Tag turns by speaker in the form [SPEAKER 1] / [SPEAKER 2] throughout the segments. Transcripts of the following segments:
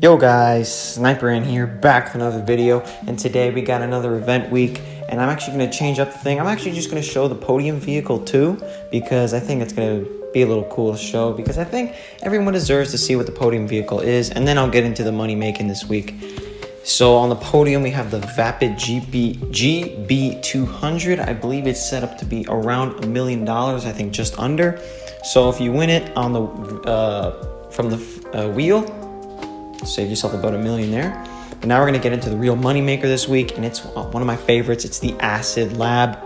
[SPEAKER 1] Yo guys, Sniper in here, back with another video, and today we got another event week, and I'm actually going to change up the thing. I'm actually just going to show the podium vehicle too, because I think it's going to be a little cool to show, because I think everyone deserves to see what the podium vehicle is, and then I'll get into the money making this week. So on the podium, we have the Vapid GB200. I believe it's set up to be around $1 million, I think just under. So if you win it on the from the wheel, save yourself about $1 million there. But now we're going to get into the real money maker this week, and it's one of my favorites. It's the Acid Lab,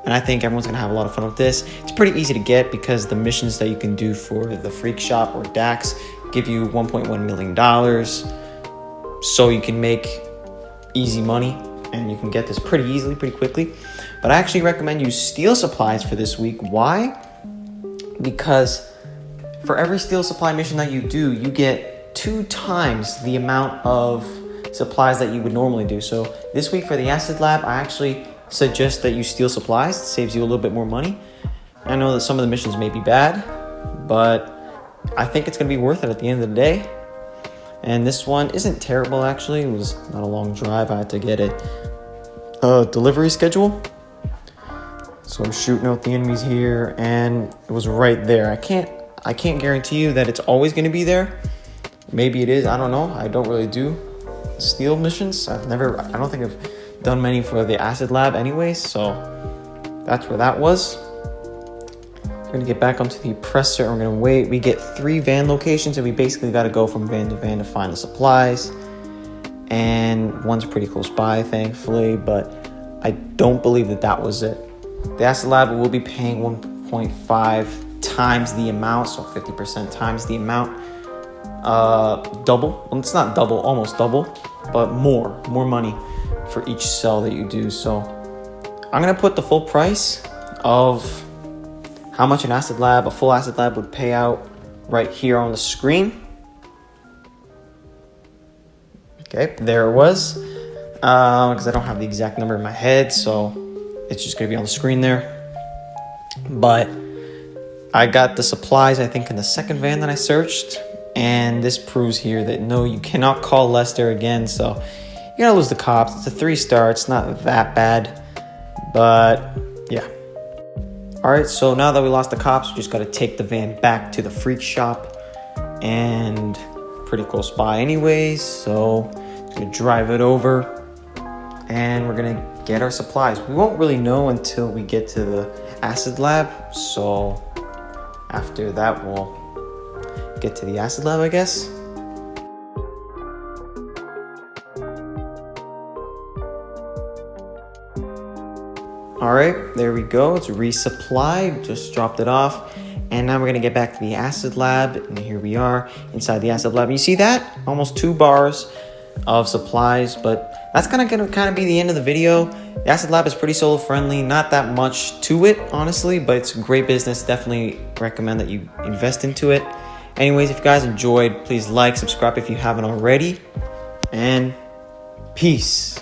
[SPEAKER 1] and I think everyone's going to have a lot of fun with this. It's pretty easy to get because the missions that you can do for the Freak Shop or DAX give you $1.1 million. So you can make easy money, and you can get this pretty easily, pretty quickly. But I actually recommend you steel supplies for this week. Why? Because for every steel supply mission that you do, you get 2 times the amount of supplies that you would normally do. So this week for the Acid Lab, I actually suggest that you steal supplies. It saves you a little bit more money. I know that some of the missions may be bad, but I think it's going to be worth it at the end of the day. And this one isn't terrible, actually. It was not a long drive. I had to get it delivery schedule. So I'm shooting out the enemies here, and it was right there. I can't guarantee you that it's always going to be there. Maybe it is, I don't know. I don't really do steel missions. I don't think I've done many for the Acid Lab anyways, so that's where that was. We're gonna get back onto the oppressor, and we're gonna wait. We get 3 van locations, and we basically gotta go from van to van to find the supplies. And one's pretty close by, thankfully, but I don't believe that was it. The Acid Lab will be paying 1.5 times the amount, so 50% times the amount. Double. Well, it's not double, almost double, but more money for each cell that you do. So I'm gonna put the full price of how much a full Acid Lab would pay out right here on the screen. Okay, there it was. Because I don't have the exact number in my head, so it's just gonna be on the screen there. But I got the supplies, I think, in the second van that I searched. And this proves here that no, you cannot call Lester again. So you're gonna lose the cops. It's a 3-star. It's not that bad, but yeah. All right, so now that we lost the cops, we just gotta take the van back to the Freak Shop, and pretty close by anyways. So I'm gonna drive it over, and we're gonna get our supplies. We won't really know until we get to the Acid Lab. So after that, we'll get to the Acid Lab, I guess. All right, there we go. It's resupply. Just dropped it off. And now we're gonna get back to the Acid Lab. And here we are inside the Acid Lab. You see that? Almost 2 bars of supplies, but that's gonna kind of be the end of the video. The Acid Lab is pretty solo friendly, not that much to it, honestly, but it's a great business. Definitely recommend that you invest into it. Anyways, if you guys enjoyed, please like, subscribe if you haven't already, and peace.